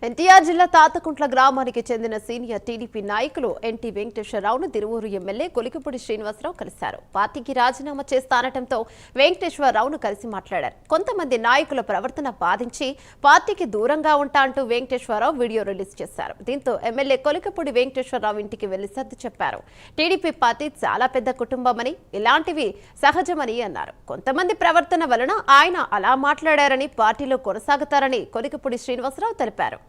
ఎన్టీఆర్ జిల్లా తాతకుంట్ల గ్రామానికి చెందిన సీనియర్ టీడీపీ నాయకులు ఎన్టీ వెంకటేశ్వరరావును తిరువూరు ఎమ్మెల్యే కొలికిపూడి శ్రీనివాసరావు కలిశారు. పార్టీకి రాజీనామా చేస్తానటంతో వెంకటేశ్వరరావును కలిసి మాట్లాడారు. కొంతమంది నాయకుల ప్రవర్తన బాధించి పార్టీకి దూరంగా ఉంటా అంటూ వెంకటేశ్వరరావు వీడియో రిలీజ్ చేశారు. దీంతో ఎమ్మెల్యే కొలికిపూడి వెంకటేశ్వరరావు ఇంటికి వెళ్లి సర్ది చెప్పారు. టీడీపీ పార్టీ చాలా పెద్ద కుటుంబమని, ఇలాంటివి సహజమని అన్నారు. కొంతమంది ప్రవర్తన వలన ఆయన అలా మాట్లాడారని, పార్టీలో కొనసాగుతారని కొలికిపూడి శ్రీనివాసరావు తెలిపారు.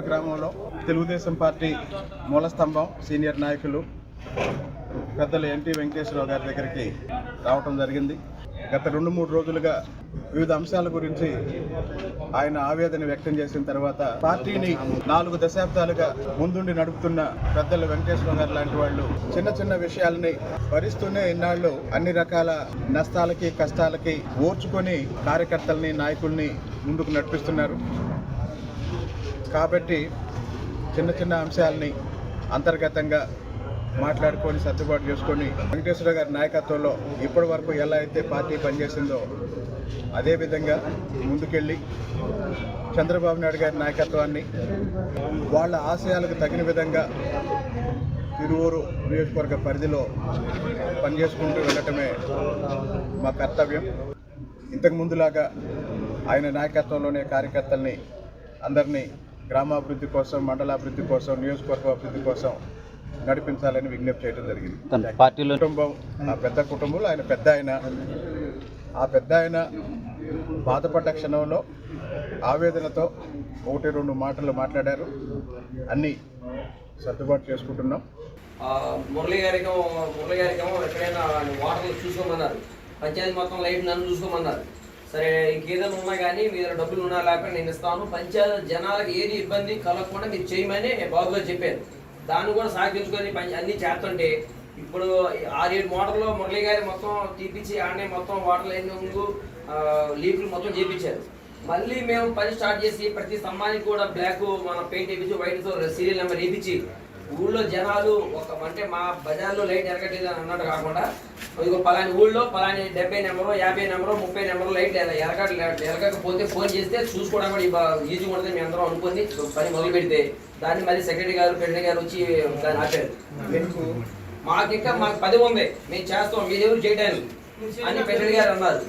గ్రామంలో తెలుగుదేశం పార్టీ మూల స్తంభం సీనియర్ నాయకులు పెద్దలు ఎన్టీ వెంకటేశ్వరరావు గారి దగ్గరికి రావటం జరిగింది. గత 2-3 రోజులుగా వివిధ అంశాల గురించి ఆయన ఆవేదన వ్యక్తం చేసిన తర్వాత పార్టీని 4 దశాబ్దాలుగా ముందుండి నడుపుతున్న పెద్దలు వెంకటేశ్వరరావు గారు లాంటి వాళ్ళు చిన్న చిన్న విషయాలని భరిస్తూనే ఇన్నాళ్ళు అన్ని రకాల నష్టాలకి కష్టాలకి ఓర్చుకొని కార్యకర్తల్ని నాయకుల్ని ముందుకు నడిపిస్తున్నారు. కాబట్టి చిన్న చిన్న అంశాలని అంతర్గతంగా మాట్లాడుకొని సర్దుబాటు చేసుకొని వెంకటేశ్వర గారి నాయకత్వంలో ఇప్పటి వరకు ఎలా అయితే పార్టీ పనిచేసిందో అదేవిధంగా ముందుకెళ్ళి చంద్రబాబు నాయుడు గారి నాయకత్వాన్ని వాళ్ళ ఆశయాలకు తగిన విధంగా తిరువూరు నియోజకవర్గ పరిధిలో పనిచేసుకుంటూ వెళ్ళటమే మా కర్తవ్యం. ఇంతకు ముందులాగా ఆయన నాయకత్వంలోనే కార్యకర్తల్ని అందరినీ గ్రామాభివృద్ధి కోసం, మండలాభివృద్ధి కోసం, నియోజకవర్గ అభివృద్ధి కోసం నడిపించాలని విజ్ఞప్తి చేయడం జరిగింది. కుటుంబం ఆ పెద్ద కుటుంబంలో ఆయన పెద్ద ఆయన బాధపడ్డ క్షణంలో ఆవేదనతో 1-2 మాటలు మాట్లాడారు. అన్నీ సర్దుబాటు చేసుకుంటున్నాం. మురళి గారికేమో ఎక్కడైనా వాటర్ చూసుకోమన్నారు, పంచాయతీ మొత్తం లైట్ నన్ను చూసుకోమన్నారు. సరే, ఇంకేదైనా ఉన్నా కానీ మీ దగ్గర డబ్బులు ఉన్నా లేకపోతే నేను ఇస్తాను, పంచాయతీ జనాలకు ఏది ఇబ్బంది కలగకుండా మీరు చేయమని బాబు గారు చెప్పారు. దాన్ని కూడా సాగించుకొని అన్నీ చేస్తుంటే ఇప్పుడు 6-7 మోటార్లో మురళి గారి మొత్తం తీపిచ్చి ఆడనే మొత్తం వాటర్ లైన్ ముందు లీకులు మొత్తం చేయించారు. మళ్ళీ మేము పని స్టార్ట్ చేసి ప్రతి స్తంభానికి కూడా బ్లాక్ మన పెయింట్ వేయించి వైట్తో సీరియల్ నెంబర్ వేయించి ఊళ్ళో జనాలు అంటే మా బజార్లో లైట్ ఎరగట్లేదు అని అన్నట్టు కాకుండా ఇదిగో పలాని ఊళ్ళో పలాని 70 నెంబరు 50 నెంబరు 30 నెంబరు లైట్ ఎరగకపోతే ఫోన్ చేస్తే చూసుకోవడం కూడా ఈజీగా ఉంటుంది. మేము అందరం అనుకుని పని మొదలు పెడితే దాన్ని మళ్ళీ సెక్రటరీ గారు ప్రెసిడెంట్ గారు వచ్చి దాన్ని ఆపారు. మాకు 10 ఉంది, మేము చేస్తాం, మీరు ఎవరు చేయడానికి అని ప్రెసిడెంట్ గారు అన్నారు.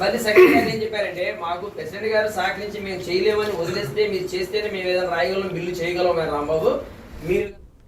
మళ్ళీ సెక్రటరీ గారు ఏం చెప్పారంటే, మాకు ప్రెసిడెంట్ గారు సహకరించి మేము చేయలేమని వదిలేస్తే మీరు చేస్తేనే మేము ఏదైనా రాయగలం, బిల్లు చేయగలం రాంబాబు, మీరు